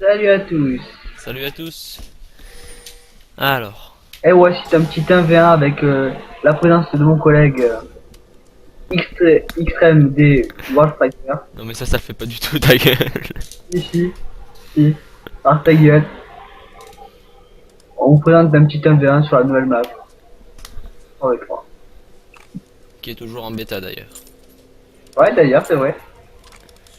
Salut à tous. Salut à tous. Alors, Et voici un petit 1v1 avec la présence de mon collègue Extreme des Warfighter. non mais ça le fait pas du tout ta gueule. Ici, si, par ta gueule. On vous présente un petit 1v1 sur la nouvelle map. Avec moi. Qui est toujours en bêta d'ailleurs. Ouais, d'ailleurs, c'est vrai.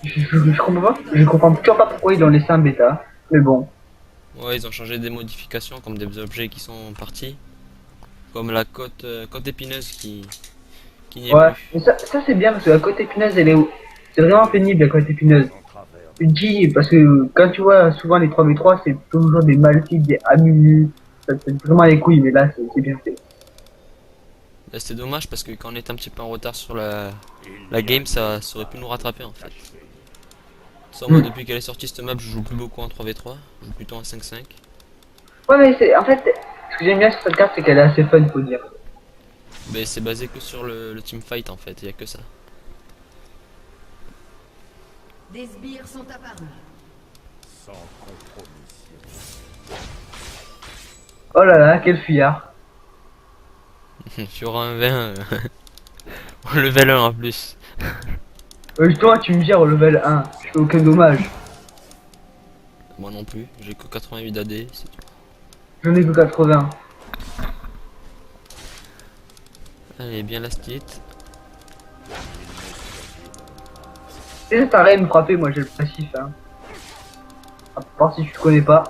Je comprends pas. Je comprends toujours pas pourquoi ils l'ont laissé en bêta. Mais bon. Ouais, ils ont changé des modifications comme des objets qui sont partis. Comme la côte épineuse qui n'y est Ouais. plus. Mais ça c'est bien parce que la côte épineuse, elle est où? C'est vraiment pénible la côte épineuse. Tu te dis, parce que quand tu vois souvent les 3v3, c'est toujours des Malphite, des Amumu. Ça te fait vraiment les couilles, mais là, c'est bien fait. Là c'est dommage parce que quand on est un petit peu en retard sur la game, ça aurait pu nous rattraper en fait. Sans moi Hmm. depuis qu'elle est sortie cette map, je joue plus beaucoup en 3v3, je joue plutôt en 5-5. Ouais, mais c'est, en fait, ce que j'aime bien sur cette carte, c'est qu'elle est assez fun, faut dire. Mais c'est basé que sur le team fight en fait, il y a que ça. Des sbires sont apparus. Oh là là, quel fuyard. Sur un 20, on level 1 en plus. Toi, tu me gères au level 1. Je fais aucun dommage. Moi non plus, j'ai que 88 AD, c'est tout. J'en ai que 80. Allez, bien la stit. Et ça t'arrête de me frapper, moi j'ai le passif, hein. À part si tu connais pas.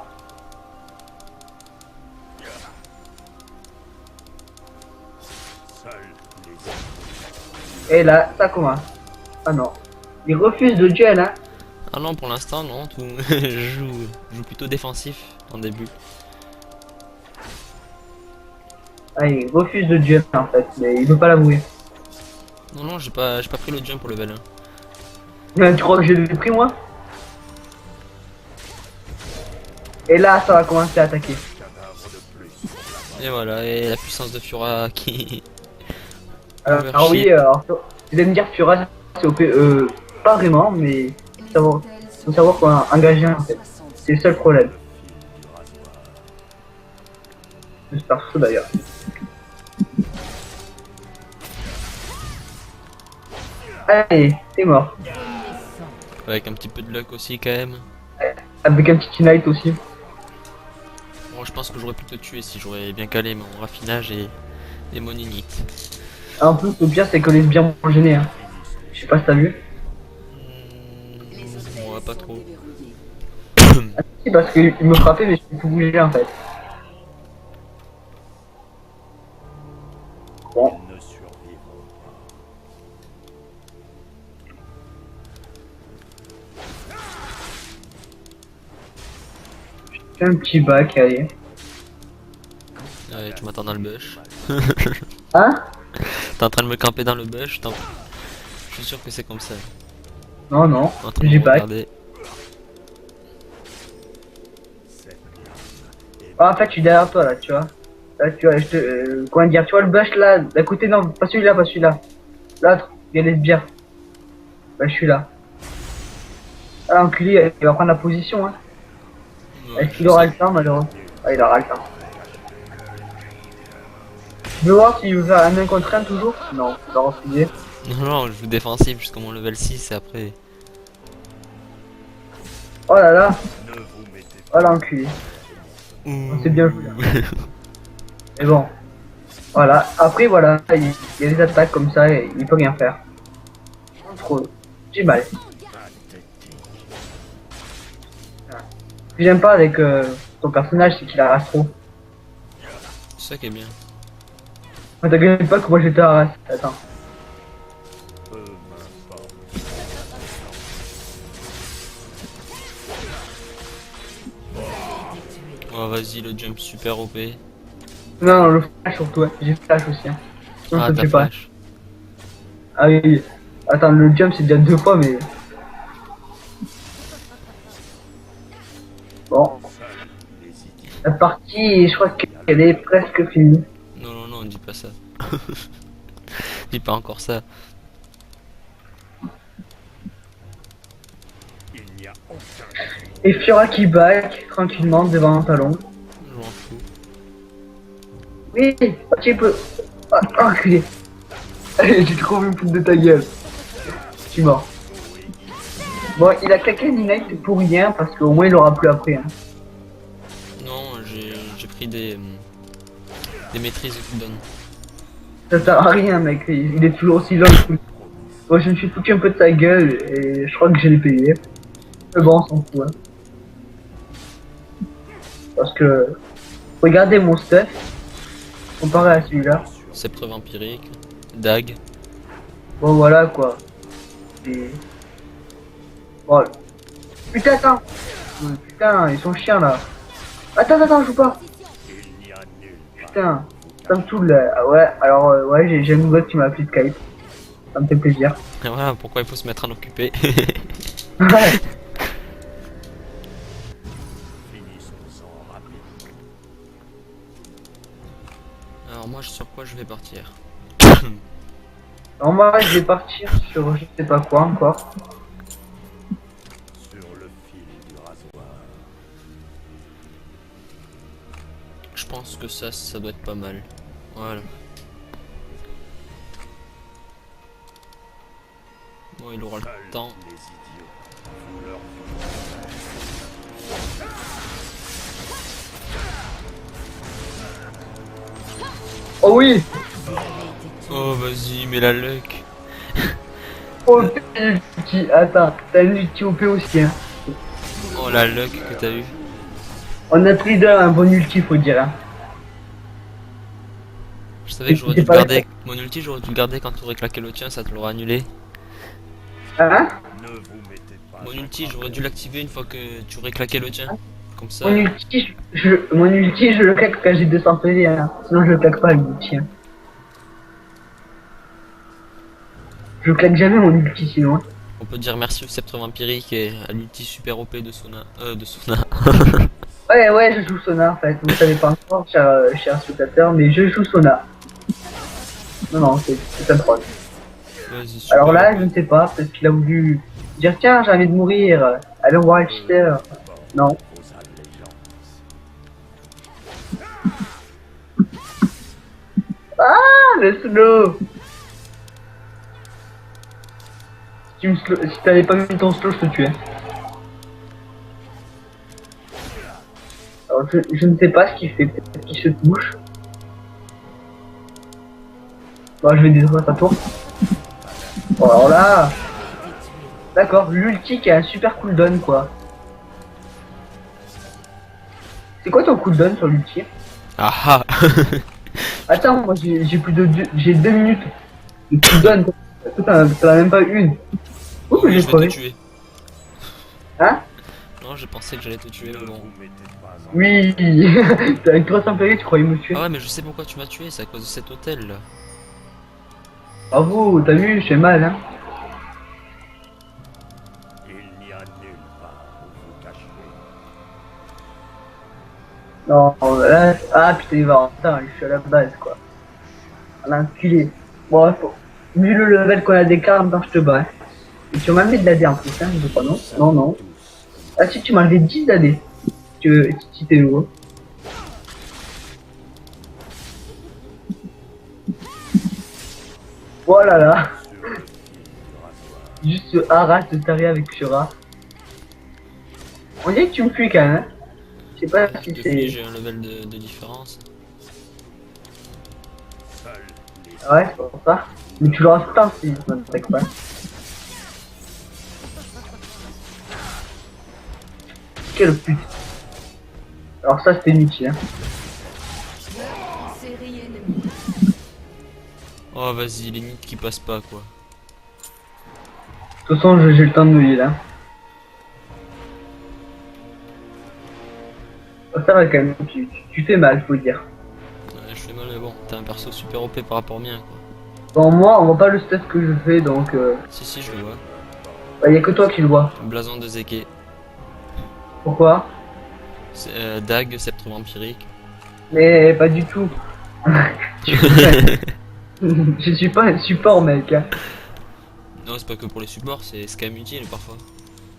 Et là, ça commence. Ah non. Il refuse de duel, hein. Ah non, pour l'instant, non, tout. je joue plutôt défensif en début. Ah, il refuse de duel, en fait, mais il veut pas l'avouer. Non, non, j'ai pas pris le jump pour level 1. Mais tu crois que je l'ai pris, moi? Et là, ça va commencer à attaquer. Et voilà, et la puissance de Fiora qui. Alors oui, Overshit. vous allez me dire Fura, c'est OP, pas vraiment, mais Les savoir, hôtels sont faut savoir quoi engager en fait. C'est le seul problème. J'espère ça d'ailleurs. Allez, t'es mort. Avec un petit peu de luck aussi, quand même. Avec un petit night aussi. Bon, je pense que j'aurais pu te tuer si j'aurais bien calé mon raffinage et mon init. En plus, le pire, c'est que les sbires m'ont gêné. Hein. Je sais pas si t'as vu. Ouais, pas trop. Ah, si, parce qu'il me frappait, mais je peux plus bouger en fait. Bon. Fais un petit bac, allez. Ouais, tu m'attends dans le bush. Hein? T'es en train de me camper dans le bush, je suis sûr que c'est comme ça. Non, non, En train de j'ai me bac. regarder. Ah, en fait, je suis derrière toi là, tu vois. Là, tu vois, comment dire, tu vois le bush là, d'à côté, non, pas celui-là, pas celui-là. L'autre, il y a les sbires. Bah, je suis là. Ah, l'enculé, il va prendre la position, hein. Ouais, Est-ce qu'il je aura sais. le temps, malheureusement? Ah, il aura le temps. Je veux voir s'il veut faire un 1 contre 1 toujours? Non, il va refuser. Non, non, je joue défensif jusqu'à mon level 6 et après. Oh là là. Oh l'enculé. On s'est bien joué là. Mais bon. Voilà. Après, voilà, il y a des attaques comme ça et il peut rien faire. Trop. J'ai mal. Ce que j'aime pas avec ton personnage, c'est qu'il arrase trop. C'est ça qui est bien. Moi, t'inquiète pas que moi j'étais arrasse. Attends. Oh, vas-y, le jump super OP. Non, non, le flash surtout, ouais. J'ai flash aussi. Hein. Non, Ah, ça te ta fait pas. flash. Ah oui, oui. Attends, le jump c'est déjà 2 fois, mais. Bon. La partie, je crois qu'elle est presque finie. Non, non, non, dis pas ça. Dis pas encore ça. Et Fiora qui back tranquillement devant un talon. Je m'en fous. Oui, tu peux. Ah, enculé. Allez, j'ai trop vu me foutre de ta gueule. Je suis mort. Bon, il a claqué Ignite pour rien parce qu'au moins il aura plus après. Hein. Non, j'ai pris des maîtrises de cooldown. Ça sert à rien, mec. Il est toujours aussi long. Moi, je me suis foutu un peu de sa gueule et je crois que je l'ai payé. Mais bon, on s'en fout. Hein. Parce que regardez mon stuff comparé à celui-là. Sceptre vampirique, dague. Bon, voilà quoi. Et... Bon. Putain, attends. Putain, ils sont chiants là. Attends, je joue pas. Putain, ça me saoule là. Ah ouais, alors ouais, j'ai un nouveau qui m'a appelé Skype. Ça me fait plaisir. Et voilà pourquoi il faut se mettre à en occuper. Ouais. Alors moi sur quoi je vais partir? Alors moi, je vais partir sur je sais pas quoi encore. Je pense que ça doit être pas mal. Voilà. Bon, il aura le temps. Oh oui. Oh vas-y, mais la luck. Oh ulti. Attends, t'as une ulti OP aussi hein. Oh la luck que t'as eu. On a pris un bon ulti faut dire hein. Je savais que j'aurais dû le garder. Mon ulti, j'aurais dû le garder quand tu aurais claqué le tien, ça te l'aura annulé. Hein? Mon ulti, j'aurais dû l'activer une fois que tu aurais claqué le tien. Comme ça. Mon ulti, je le claque quand j'ai 200 PV hein. Sinon je le claque pas l'ulti hein. Je claque jamais mon ulti sinon. Hein. On peut dire merci au sceptre vampirique et à l'ulti super OP de Sona. De Sona. Ouais, je joue Sona en fait. Vous savez pas encore, cher spectateur, mais je joue Sona. Non, c'est un troll. Alors là, je ne sais pas, peut-être qu'il a voulu dire tiens, j'ai envie de mourir, allons voir le cheater. Non. Ah, le slow. Si t'avais pas mis ton slow, je te tuais. Alors, je ne sais pas ce qu'il fait, peut-être qu'il se touche. Bon, je vais détruire sa tour. Bon, alors là... D'accord, l'ulti qui a un super cooldown, quoi. C'est quoi ton cooldown sur l'ulti? Ah ah. Attends, moi j'ai plus de j'ai 2 minutes de cooldown. Toi t'en as même pas une. Où Oui, j'ai je vais crevé? te tuer. Hein? Non, j'ai pensé que j'allais te tuer, mais bon. Oui. Avec 300 PV, tu croyais me tuer? Ah ouais, mais je sais pourquoi tu m'as tué, c'est à cause de cet hôtel là. Bravo, t'as vu, je fais mal, hein. Non, là, ah putain, il va en retard, je suis à la base, quoi. À l'enculé. Bon, vu le level qu'on a des cartes, je te bats. Hein. Et tu m'as mis de l'AD en plus, hein, je crois, non? Non. Ah si, tu m'as enlevé 10 d'AD. Si t'es nouveau. Voilà là. Juste ce haras de taré avec Shura. On dirait que tu me fuis quand même, hein. Je sais pas si c'est... J'ai un level de différence. Ouais, c'est pour ça. Mais tu l'auras tout le temps si tu m'attaques pas. Quelle pute. Alors ça c'était inutile hein. Série ennemie. Oh vas-y, les nids qui passent pas quoi. De toute façon j'ai le temps de mouiller là. Oh, ça va quand même, tu fais mal faut dire. Ouais, je fais mal mais bon, t'as un perso super OP par rapport au mien quoi. Bon moi on voit pas le stuff que je fais donc Si, je le vois. bah, y a que toi qui le vois. Blason de Zeke. Pourquoi? Dag, sceptre vampirique. Mais pas du tout. Je suis pas un support mec hein. Non, c'est pas que pour les supports, c'est quand même utile parfois.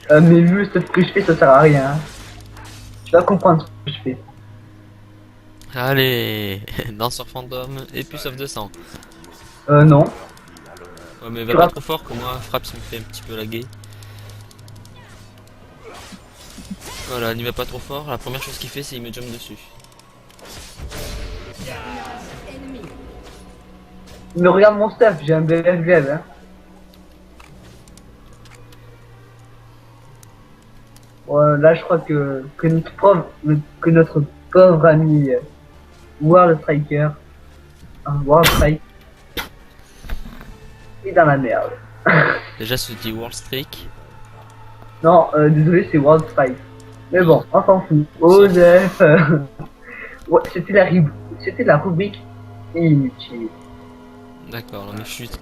Mais vu ce que je fais, ça sert à rien. Hein. Tu vas comprendre ce que je fais. Allez, danseur fantôme et plus of de sang. Non. Ouais, mais va Tu pas vas- trop fort que moi, frappe ça me fait un petit peu laguer. Voilà, n'y va pas trop fort, la première chose qu'il fait c'est il me jump dessus. Ennemi. Mais regarde mon stuff, j'ai un BFGL. Hein. Ouais, là, je crois que notre pauvre ami World Striker, World Strike, est dans la merde. Déjà se dit World Streak. Non, désolé, c'est World Strike. Mais bon, on s'en fout. Osef. Ouais, c'était la rubrique inutile. D'accord, non mais chute.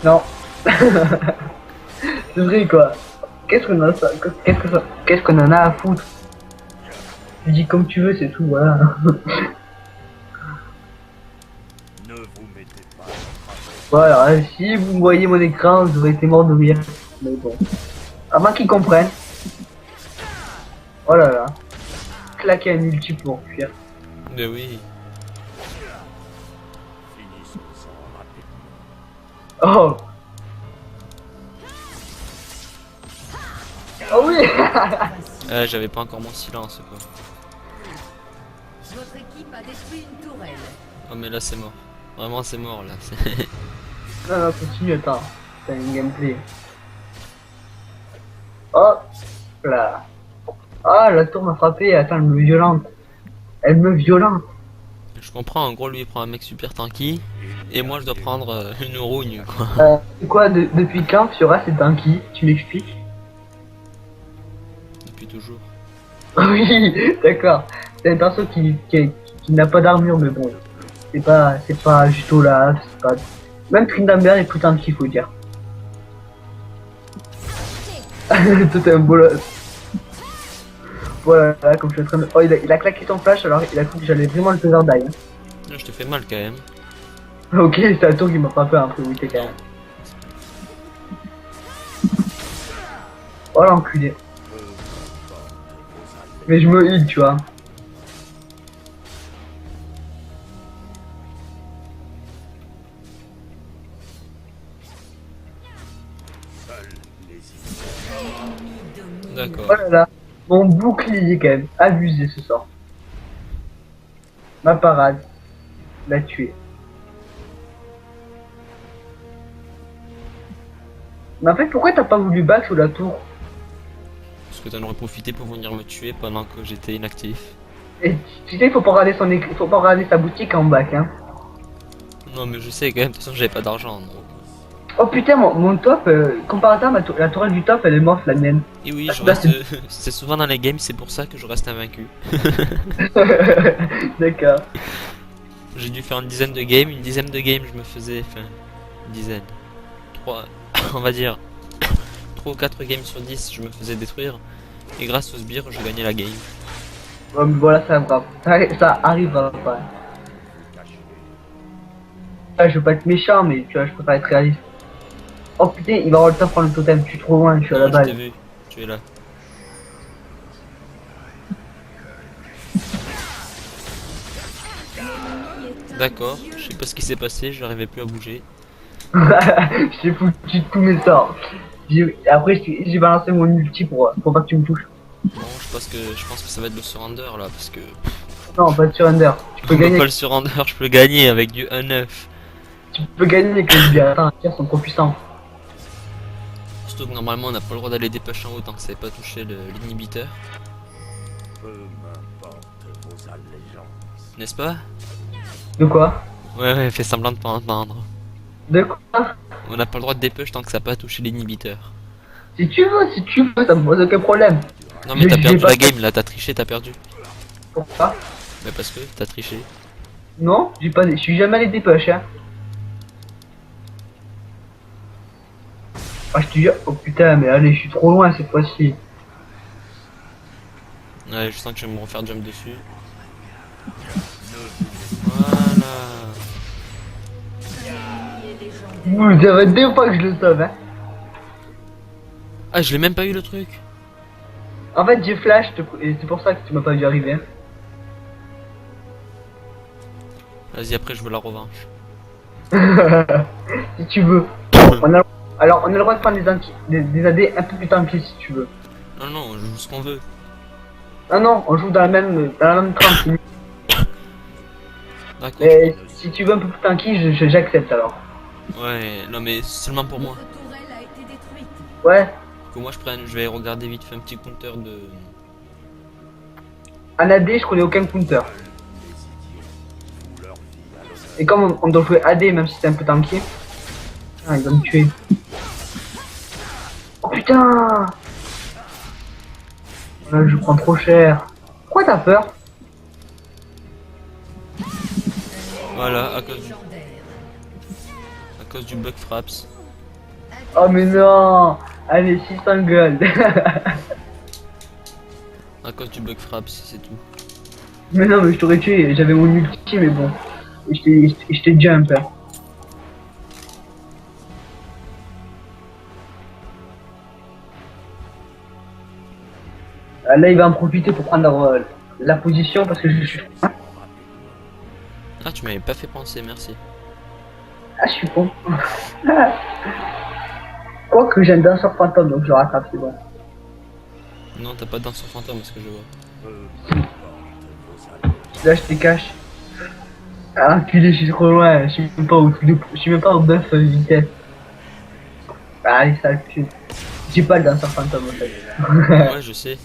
Non. C'est vrai quoi. Qu'est-ce qu'on en a à foutre? Tu dis comme tu veux, c'est tout, voilà. Ne vous mettez pas. Voilà, si vous voyez mon écran, vous aurez été mort de rire. Mais bon. À moins qu'ils comprennent. Oh là là. Claquer un ulti pour fuir. Mais oui. Finissons-en rapidement. Oh. Oh oui. J'avais pas encore mon silence quoi. Votre équipe a détruit une tourelle. Oh mais là c'est mort. Vraiment c'est mort là. Non, non, continue, attends. C'est un gameplay. Oh là. Ah, la tour m'a frappé, attends, elle me violente. Elle me violente. Je comprends, en gros lui il prend un mec super tanky. Et moi je dois prendre une rougne quoi. Quoi, depuis quand Fiora c'est tanky? Tu m'expliques? Depuis toujours. Oui, d'accord. C'est un perso qui n'a pas d'armure, mais bon. C'est pas juste Olaf, c'est pas... Même Tryndamere est plus tanky, faut dire. Tout un bolos. Voilà, comme je suis en train de... Oh, il a claqué son flash, alors il a cru que j'allais vraiment le faire die. Hein. Là, je te fais mal quand même. Ok, c'est la tour qui m'a frappé en priorité quand même. Oh l'enculé. Mais je me heal, tu vois. Seuls les Ennemi domine. D'accord. Oh là là. Mon bouclier quand même. Abusé ce sort. Ma parade. L'a tué. Mais en fait, pourquoi t'as pas voulu back sur la tour? Parce que t'en aurais profité pour venir me tuer pendant que j'étais inactif. Et tu sais, il faut pas regarder faut pas regarder sa boutique en back, hein. Non mais je sais quand même, de toute façon j'avais pas d'argent. Donc... Oh putain, mon top, comparateur, la tourelle du top, elle est morte, la mienne. Et oui, Ah, je bah, reste... c'est souvent dans les games, c'est pour ça que je reste invaincu. D'accord. J'ai dû faire une dizaine de games, je me faisais... Enfin, une dizaine. 3, on va dire... 3 ou 4 games sur 10, je me faisais détruire. Et grâce aux sbires, je gagnais la game. Bon, mais voilà, ça arrivera pas. Ah, je veux pas être méchant, mais tu vois, je préfère être réaliste. Oh putain, il va avoir le temps de prendre le totem, je suis trop loin, je suis à la Non, je base. t'ai vu, tu es là. D'accord, je sais pas ce qui s'est passé, j'arrivais plus à bouger. J'ai foutu tous mes sorts. Après, j'ai balancé mon ulti pour pas que tu me touches. Bon, je pense que ça va être le surrender là, parce que... Non, pas de surrender. Tu peux gagner, Pas le surrender, je peux le gagner avec du 1-9. tu peux gagner avec les sbires. Attends, les sbires sont trop puissants. Surtout que normalement on n'a pas le droit d'aller dépêcher en haut tant que ça n'avait pas touché l'inhibiteur. peu m'importe vos allégeances. N'est-ce pas? De quoi? Ouais, fais semblant de pas entendre. De quoi? On n'a pas le droit de dépêche tant que ça n'a pas touché l'inhibiteur. Si tu veux, ça me pose aucun problème. Non mais Mais t'as j'ai perdu pas- la game là, t'as triché, t'as perdu. Pourquoi? Mais parce que t'as triché. Non, je suis jamais allé dépêche, hein. Ah, je te dis, oh putain, mais allez, je suis trop loin cette fois-ci. Ouais, je sens que je vais me refaire jump dessus. Voilà. Vous avez 2 fois que je le sauve, hein. Ah, je l'ai même pas eu le truc. En fait, j'ai flash, et c'est pour ça que tu m'as pas vu arriver. Vas-y, après je veux la revanche. Si tu veux. On a... Alors, on a le droit de prendre des AD un peu plus tanky si tu veux. Non, non, on joue ce qu'on veut. Non, non, on joue dans la même trame. D'accord. Mais si tu veux un peu plus tanky, j'accepte alors. Ouais, non mais seulement pour moi. Votre tourelle a été détruite. Ouais, Que moi je vais regarder vite fait un petit compteur de... en AD, je connais aucun counter. Fous leur vie à l'honneur. Et comme on doit jouer AD, même si c'est un peu tanky. Ah, il va me tuer. Oh putain! Je prends trop cher. Pourquoi t'as peur? Voilà, à Légendaire. cause du bug fraps. Oh mais non! Allez, 600 gold. À cause du bug fraps, c'est tout. Mais non, mais je t'aurais tué, j'avais mon ulti, mais bon. Et je t'ai jump. Hein. Ah, là, il va en profiter pour prendre la position parce que je suis. Ah, tu m'avais pas fait penser, merci. Ah, je suis con. Quoique j'ai un danseur fantôme, donc je le rattrape, c'est bon. Non, t'as pas de danseur fantôme, ce que je vois. Peu m'importe vos allégeances. Là, je te cache. Ah, enculé, je suis trop loin, je suis même pas je suis même pas au buff vitesse. Ah, allez, sale pute. J'ai pas le danseur fantôme en fait. Ouais, je sais.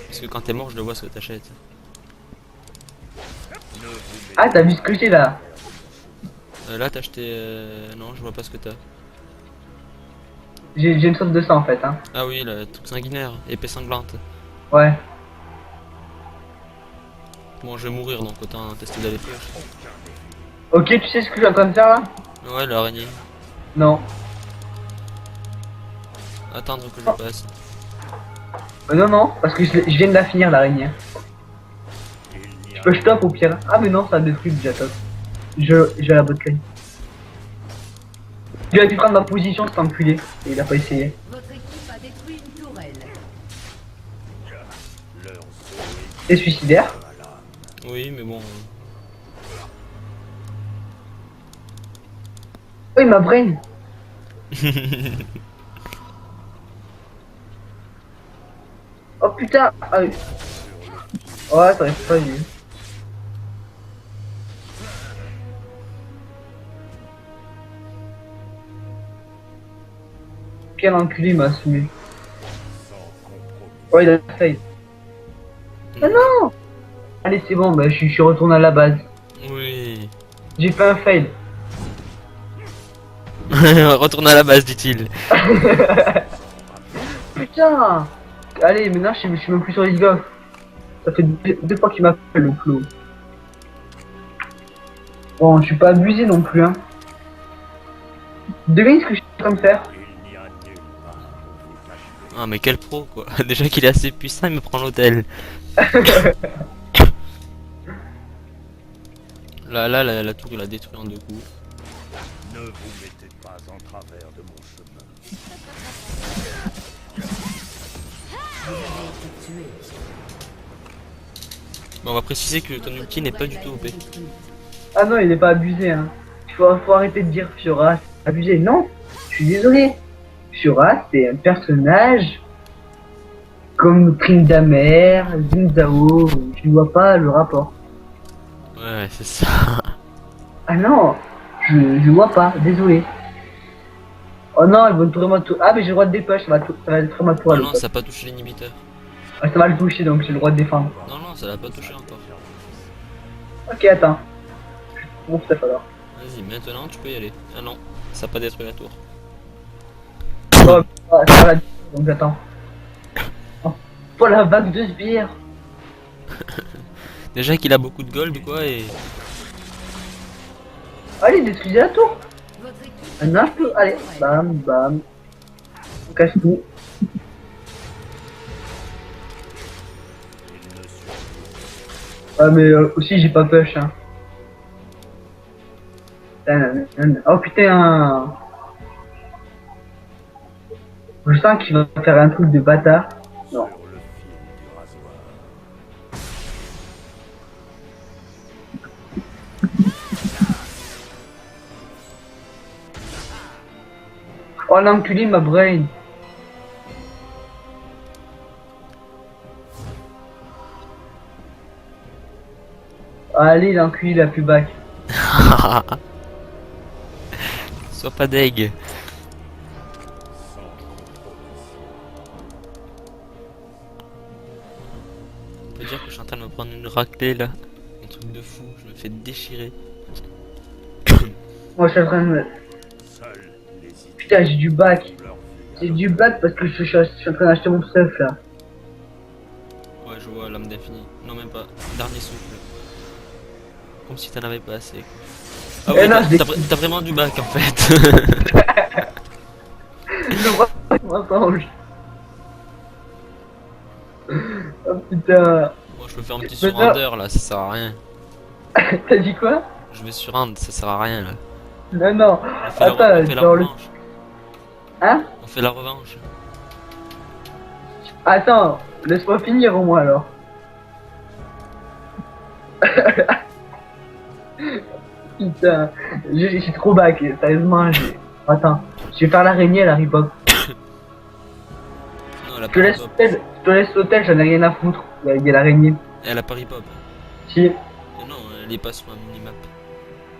Parce que quand t'es mort, je le vois ce que t'achètes. Ne vous mettez Ah, t'as vu ce que j'ai là? Là, t'as acheté... Non, je vois pas ce que t'as. J'ai une sauce de sang en fait, hein. Ah oui, le truc sanguinaire, épée sanglante. Ouais. Bon, je vais mourir, donc autant tester d'aller plus. Ok, tu sais ce que je suis en train de faire là? Ouais, l'araignée. Non. Attendre que je passe. Non, non, parce que je viens de la finir l'araignée. il n'y Je a peux stop au pire. Ah, mais non, ça a détruit déjà top. Je vais à la botlane. Il a dû prendre ma position, cet enculé. Et il a pas essayé. Votre équipe a détruit une tourelle. leur zoo C'est suicidaire. à l'âme. Oui, mais bon... Oh, il m'a brain. Oh putain. Ah, oui. Ouais, t'aurais pas vu. Quel enculé il m'a assumé. Sans compromis. Ouais, il a fail. Ah non. Allez, c'est bon, bah, je suis retourné à la base. Oui. J'ai fait un fail. Retourne à la base, dit-il. Putain. Allez, maintenant je suis même plus sur les gars. Ça fait deux fois qu'il m'appelle le clos. Bon, je suis pas abusé non plus, hein. Devine ce que je suis en train de faire. Il n'y a nulle part où vous cacher. Ah, mais quel pro, quoi. Déjà qu'il est assez puissant, il me prend l'hôtel. Là, la tour, il a détruit en 2 coups. Ne vous mettez pas en travers de mon chemin. Tué. Bon, on va préciser que ton ulti n'est pas du tout OP. Ah non, il est pas abusé, hein. Faut arrêter de dire Fiora, c'est abusé. Non, je suis désolé. Fiora, c'est un personnage comme Tryndamere, Zinzao. Je ne vois pas le rapport. Ouais, c'est ça. Ah non, je vois pas, désolé. Oh non, ils vont tourner ma tour. Ah, mais j'ai le droit de dépêcher, ça va détruire ma tour. Ah à non, l'autre. ça a pas touché l'inhibiteur. Ah, ça va le toucher, donc j'ai le droit de défendre. Non, non, ça l'a pas touché encore. Ok, attends. Bon, ça alors. Vas-y, maintenant tu peux y aller. Ah non, ça a pas détruit la tour. Oh, ça va la donc j'attends. Oh, pour la vague de sbires. Déjà qu'il a beaucoup de gold, quoi, et... Allez, détruisez la tour. Votre équipe Maintenant, je peux. Allez, bam, bam. On cache tout. Il ne suffit Ah, mais aussi, j'ai pas push, hein. Oh putain. Je sens qu'il va faire un truc de bâtard. Non. Sur le fil du rasoir. Oh l'enculé ma brain. Allez l'enculé la plus bac. Sois pas deg. On peut dire que je suis en train de me prendre une raclée là. Un truc de fou, je me fais déchirer. Moi je suis en train de... Seuls les idées Putain j'ai du bac. leur J'ai du bac parce que je suis en train d'acheter mon stuff là. Ouais, je vois l'âme d'infini. Non, même pas. Dernier souffle. Comme si t'en avais pas assez. Ah Eh ouais, non, t'as vraiment du bac en fait. Le bras mensonge. Oh putain. Bon, je peux faire un petit Mais surrender là, ça sert à rien. T'as dit quoi? Je vais surrender, ça sert à rien là. Non non. On fait la, Attends, on fait la dans le... revanche. Hein? On fait la revanche. Attends, laisse-moi finir au moins alors. Putain, j'ai trop bac, sérieusement, j'ai... Attends, je vais faire l'araignée à la Reebok. Non, elle a Je te laisse pop. l'hôtel, je te laisse l'hôtel, j'en ai rien à foutre. Il y a l'araignée. Elle a Paris pop. Si. Mais non, elle est pas sur ma minimap.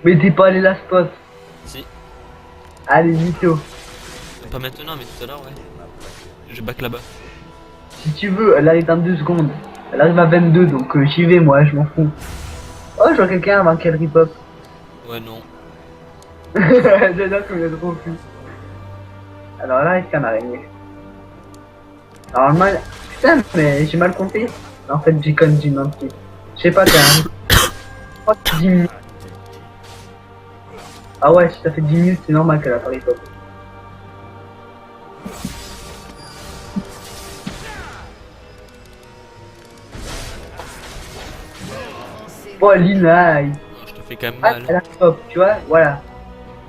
Mais t'es pas allé la spot. Si. Allez, mytho. Pas maintenant, mais tout à l'heure, ouais. Je back là-bas. Si tu veux, elle arrive dans 2 secondes. Elle arrive à 22, donc j'y vais moi, je m'en fous. Oh, je vois quelqu'un avant qu'elle rip-up. Ouais, non. J'adore comme il a trop pu. Alors là, il y a une araignée. Normalement, putain, mais j'ai mal compté. En fait, j'ai menti. Je sais pas, t'as un... Oh, 10 minutes. Ah ouais, si ça fait 10 minutes, c'est normal qu'elle a pas rip-up. Oh, l'inaï. Non, je te fais quand même Ah, mal. elle a rip-up, tu vois, voilà.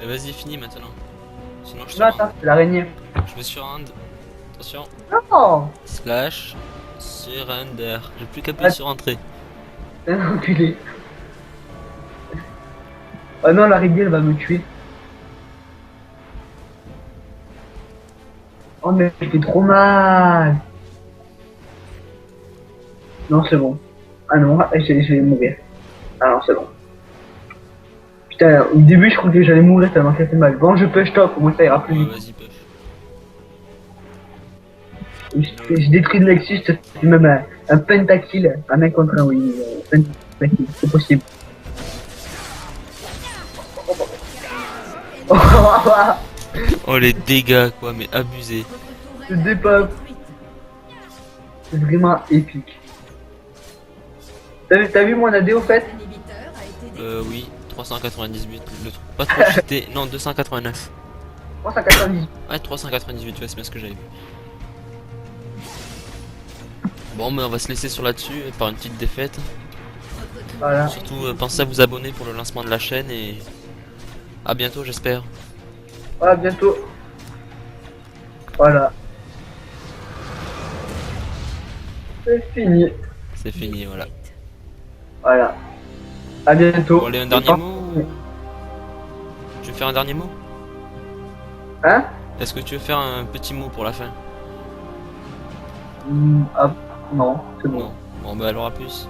Mais vas-y, finis maintenant. Sinon, je te Non, rends. attends, c'est l'araignée. Je me surrende. Attention. Non. Slash. Surrender. J'ai plus qu'à appuyer sur entrée. C'est un enculé. Oh non, l'araignée, elle va me tuer. Oh mais je fais trop mal. Non, c'est bon. Ah non, je vais mourir. Ah non, c'est bon. Putain, au début, je croyais que j'allais mourir tellement ça fait mal. Bon, je push top, au moins ça ira plus Ouais, vite. vas-y, push. Je détruis le Nexus, je te fais même un pentakill. Un mec contre un, oui. Pentakill, c'est possible. Oh, les dégâts, quoi, mais abusés. Ce dépop, c'est vraiment épique. T'as vu mon AD au fait? L'inhibiteur a été détruit. Oui, 398. Le truc pas trop cheaté. Non, 289. 390. Ouais, 398, ouais, c'est bien ce que j'avais vu. Bon, mais on va se laisser sur là-dessus par une petite défaite. Voilà. Surtout, pensez à vous abonner pour le lancement de la chaîne et à bientôt, j'espère. À bientôt. Voilà. C'est fini. C'est fini, voilà. Voilà. À bientôt. Bon, allez, un dernier mot ou... Tu veux faire un dernier mot? Hein? Est-ce que tu veux faire un petit mot pour la fin? Ah, non, c'est bon. Non. Bon, bah alors à plus.